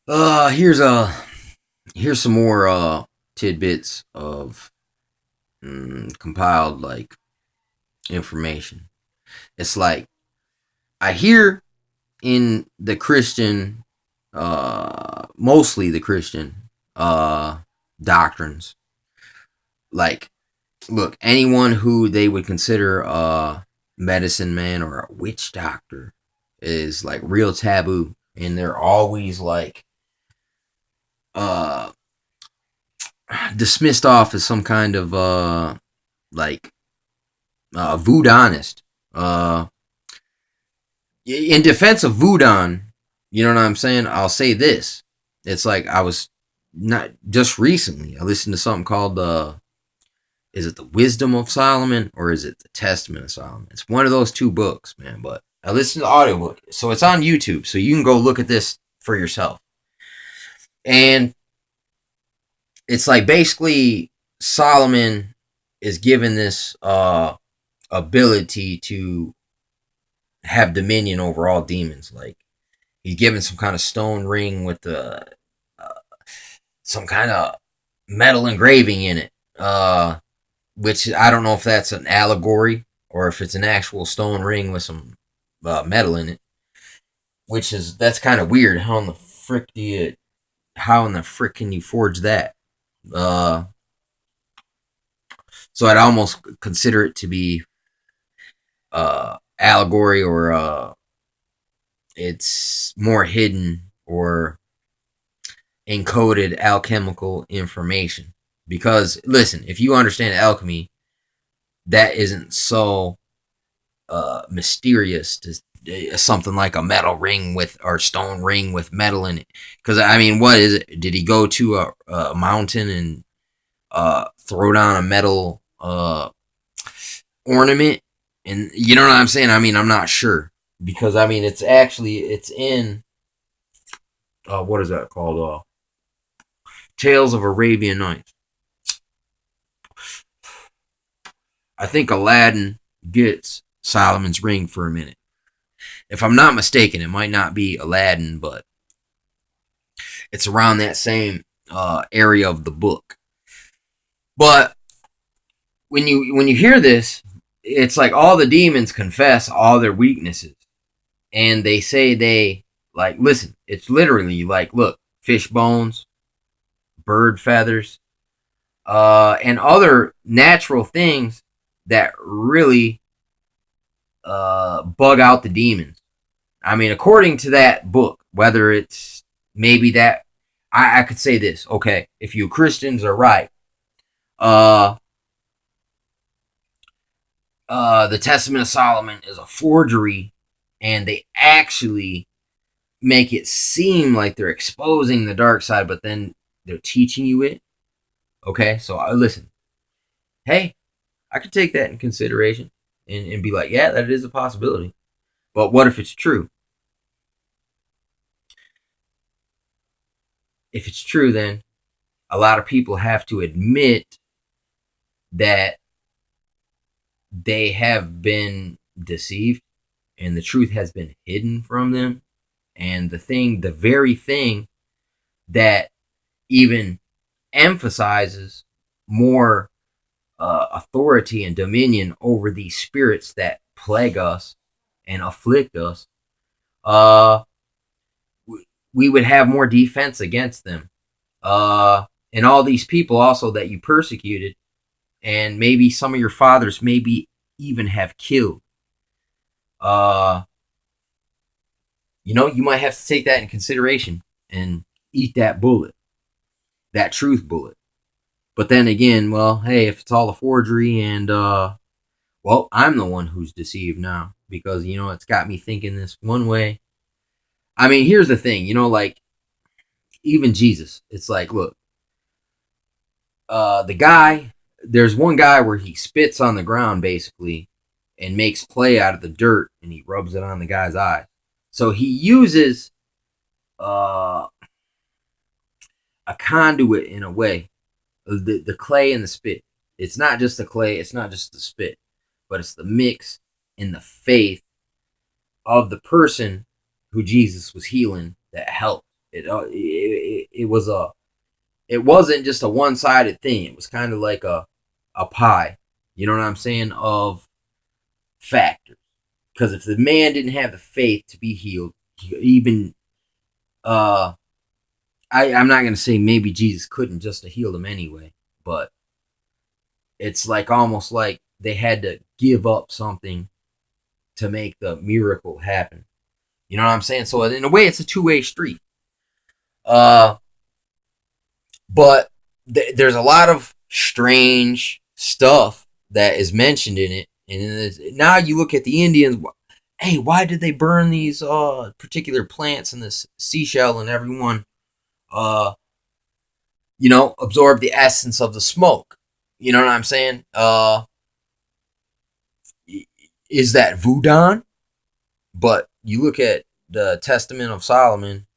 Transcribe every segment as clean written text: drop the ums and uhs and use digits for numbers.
Here's some more tidbits of compiled like information. It's like I hear in the Christian, mostly the Christian doctrines, like look, anyone who they would consider a medicine man or a witch doctor is like real taboo, and they're always like uh dismissed off as some kind of like voodonist. Uh, in defense of voodoo, you know what I'm saying? I'll say this: it's like I was not just recently. I listened to something called is it the Wisdom of Solomon or is it the Testament of Solomon? It's one of those two books, man. But I listened to the audiobook, so it's on YouTube, so you can go look at this for yourself. And it's like basically Solomon is given this ability to have dominion over all demons. Like he's given some kind of stone ring with uh, some kind of metal engraving in it. Which I don't know if that's an allegory or if it's an actual stone ring with some metal in it. Which is that's kind of weird. How in the frick can you forge that? Uh, so I'd almost consider it to be allegory or it's more hidden or encoded alchemical information. Because listen, if you understand alchemy, that isn't so mysterious to something like a metal ring with or stone ring with metal in it. Because I mean, what is it? Did he go to a mountain and throw down a metal ornament? And you know what I'm saying? I mean, I'm not sure because I mean, it's in what is that called? Tales of Arabian Nights. I think Aladdin gets Solomon's ring for a minute. If I'm not mistaken, it might not be Aladdin, but it's around that same area of the book. But when you hear this, it's like all the demons confess all their weaknesses, and they say they like listen. It's literally like look, fish bones, bird feathers, and other natural things that really bug out the demons. I mean, according to that book, whether it's maybe that I could say this, okay, if you Christians are right, uh, the Testament of Solomon is a forgery, and they actually make it seem like they're exposing the dark side, but then they're teaching you it. Okay, so listen, hey, I could take that in consideration and be like, yeah, that is a possibility. But what if it's true? If it's true, then a lot of people have to admit that they have been deceived and the truth has been hidden from them. And the very thing that even emphasizes more authority and dominion over these spirits that plague us and afflict us, uh, we would have more defense against them. And all these people also that you persecuted, and maybe some of your fathers maybe even have killed. Uh, you might have to take that in consideration and eat that bullet, that truth bullet. But then again, well, hey, if it's all a forgery and well, I'm the one who's deceived now because it's got me thinking this one way. I mean, here's the thing, like even Jesus, it's like, look, the guy, there's one guy where he spits on the ground basically and makes clay out of the dirt and he rubs it on the guy's eye. So he uses uh, a conduit in a way, the clay and the spit. It's not just the clay, it's not just the spit, but it's the mix in the faith of the person who Jesus was healing that helped. It was a it wasn't just a one-sided thing. It was kind of like a pie. You know what I'm saying? Of factors. Because if the man didn't have the faith to be healed, even I'm not gonna say maybe Jesus couldn't just have healed him anyway, but it's like almost like they had to give up something to make the miracle happen. You know what I'm saying? So in a way, it's a two-way street. Uh, but there's a lot of strange stuff that is mentioned in it, and now you look at the Indians. Hey, why did they burn these particular plants in this seashell, and everyone absorb the essence of the smoke? You know what I'm saying? Is that voodoo? But you look at the Testament of Solomon,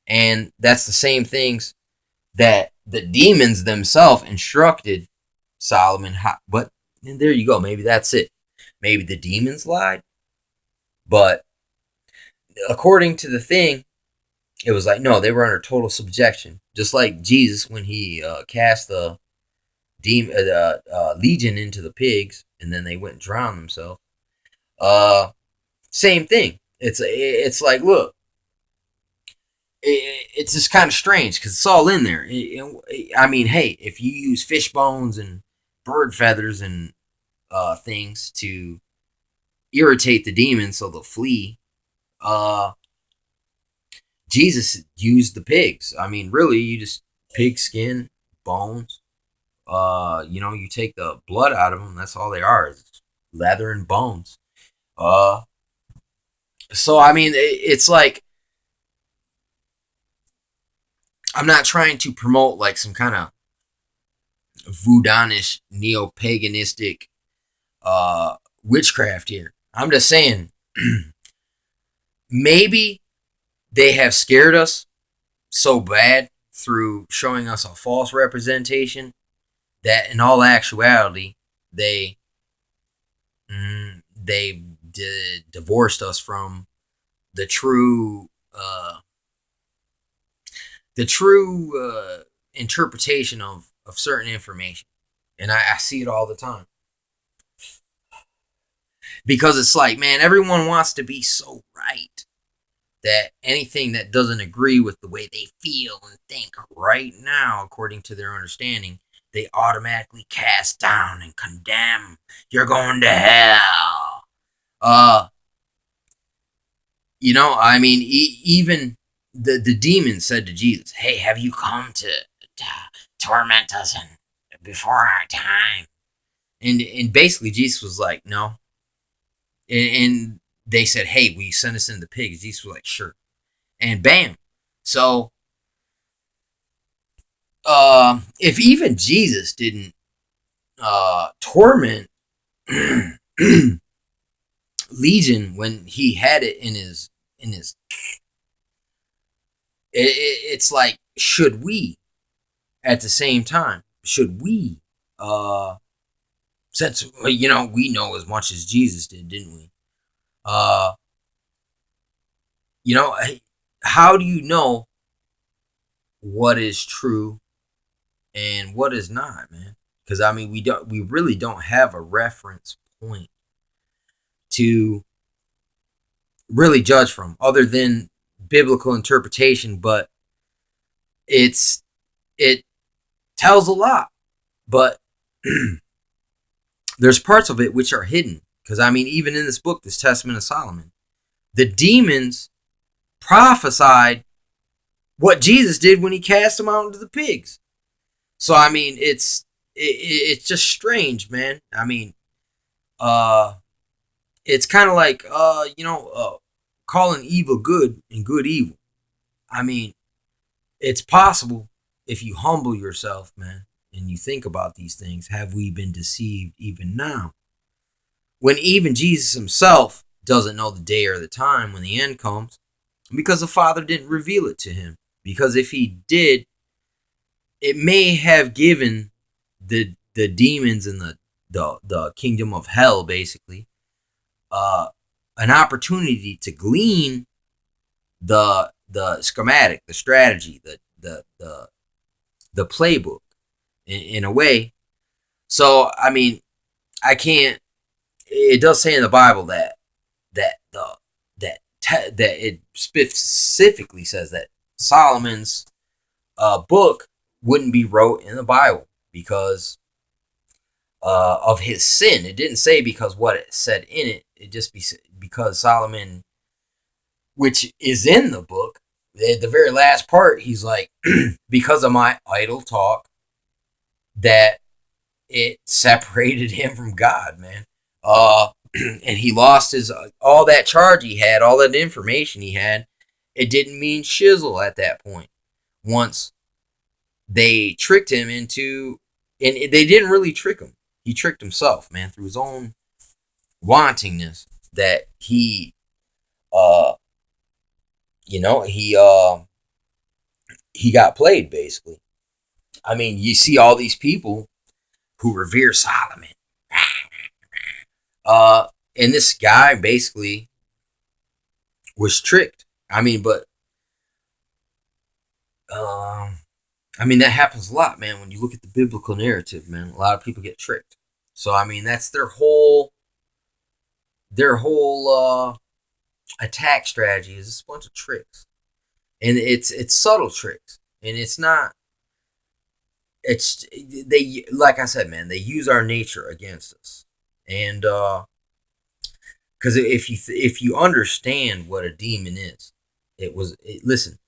and that's the same things that the demons themselves instructed Solomon. But and there you go. Maybe that's it. Maybe the demons lied. But according to the thing, it was like, no, they were under total subjection. Just like Jesus when he cast the legion into the pigs, and then they went and drowned themselves. Same thing. It's like, look, it's just kind of strange because it's all in there. I mean, hey, if you use fish bones and bird feathers and things to irritate the demons so they'll flee, Jesus used the pigs. I mean, really, you just pig skin, bones. You take the blood out of them. That's all they are. It's leather and bones. So I mean, it's like I'm not trying to promote like some kind of voodoo-ish, neo-paganistic witchcraft here. I'm just saying maybe they have scared us so bad through showing us a false representation that in all actuality they divorced us from the true interpretation of certain information. And I see it all the time. Because it's like, man, everyone wants to be so right that anything that doesn't agree with the way they feel and think right now, according to their understanding, they automatically cast down and condemn. You're going to hell. I mean, even the demon said to Jesus, hey, have you come to torment us before our time? And basically Jesus was like, no. And they said, hey, will you send us into the pigs? Jesus was like, sure. And bam. So if even Jesus didn't torment Legion when he had it in his it's like, should we at the same time, should we since we know as much as Jesus did, didn't we? How do you know what is true and what is not, man? Because I mean, we really don't have a reference point to really judge from other than biblical interpretation, but it tells a lot, but there's parts of it which are hidden. Because I mean, even in this book, this Testament of Solomon, the demons prophesied what Jesus did when he cast them out into the pigs. So I mean, it's just strange, man. I mean, it's kind of like calling evil good and good evil. I mean, it's possible if you humble yourself, man, and you think about these things. Have we been deceived even now? When even Jesus himself doesn't know the day or the time when the end comes, because the Father didn't reveal it to him. Because if he did, it may have given the demons in the kingdom of hell, basically, an opportunity to glean the the schematic, the strategy, the playbook in a way. So I mean, I can't. It does say in the Bible that the that it specifically says that Solomon's book wouldn't be wrote in the Bible because of his sin. It didn't say because what it said in it. It just be because Solomon, which is in the book, at the very last part, he's like, because of my idle talk, that it separated him from God, man. And he lost his all that charge he had, all that information he had. It didn't mean shizzle at that point. Once they tricked him into, and they didn't really trick him. He tricked himself, man, through his own wantingness. That he, he got played basically. I mean, you see all these people who revere Solomon. And this guy basically was tricked. I mean, but I mean that happens a lot, man. When you look at the biblical narrative, man, a lot of people get tricked. So I mean, that's their whole attack strategy is just a bunch of tricks, and it's subtle tricks, and it's not. It's they like I said, man. They use our nature against us, and because if you understand what a demon is, listen.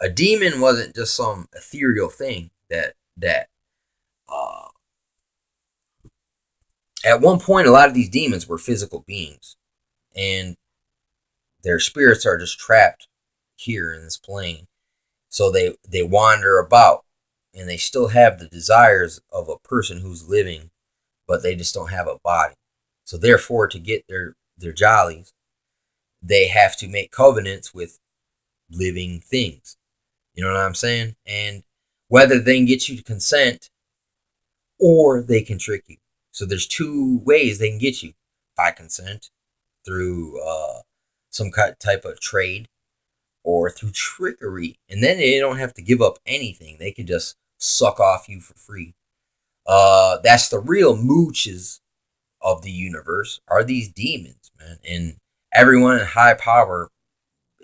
A demon wasn't just some ethereal thing that at one point a lot of these demons were physical beings, and their spirits are just trapped here in this plane. So they wander about, and they still have the desires of a person who's living, but they just don't have a body. So therefore, to get their jollies, they have to make covenants with living things. You know what I'm saying? And whether they can get you to consent or they can trick you. So there's two ways they can get you: by consent, through some type of trade, or through trickery. And then they don't have to give up anything. They can just suck off you for free. That's the real mooches of the universe, are these demons, man. And everyone in high power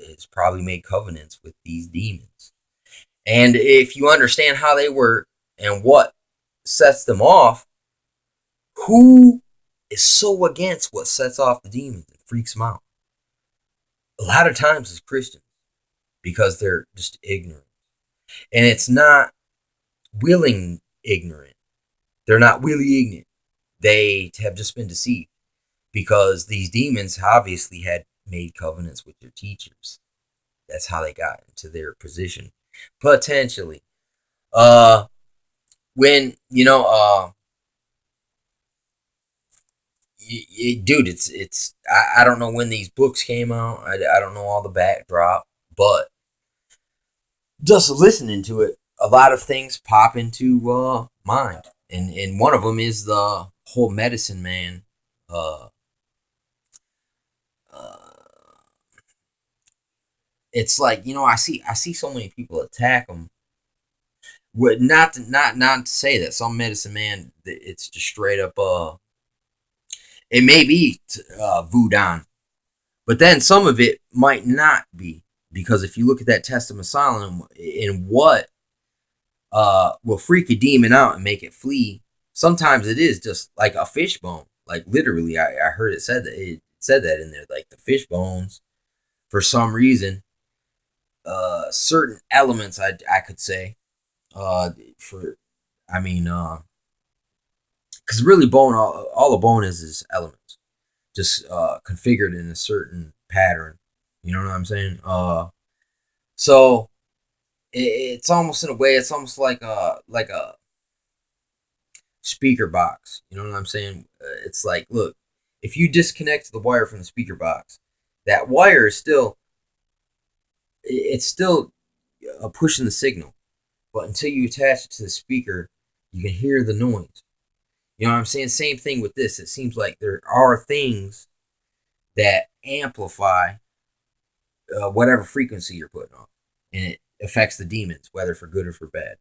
has probably made covenants with these demons. And if you understand how they work and what sets them off, who is so against what sets off the demons and freaks them out? A lot of times it's Christians, because they're just ignorant. And it's not willing ignorant. They're not really ignorant. They have just been deceived, because these demons obviously had made covenants with their teachers. That's how they got into their position. Potentially. When, dude, it's I don't know when these books came out. I don't know all the backdrop, but just listening to it, a lot of things pop into mind. And one of them is the whole medicine man. It's like, I see so many people attack him. Not to say that some medicine man, it's just straight up. It may be voodoo, but then some of it might not be, because if you look at that Testament of Solomon and what will freak a demon out and make it flee, sometimes it is just like a fish bone. Like literally, I heard it said that in there, like the fish bones, for some reason. Certain elements, I could say, because really bone, all the bone is elements, just configured in a certain pattern. You know what I'm saying? So it's almost, in a way, it's almost like a speaker box. You know what I'm saying? It's like, look, if you disconnect the wire from the speaker box, that wire is still pushing the signal, but until you attach it to the speaker, you can hear the noise. You know what I'm saying? Same thing with this. It seems like there are things that amplify whatever frequency you're putting on, and it affects the demons, whether for good or for bad.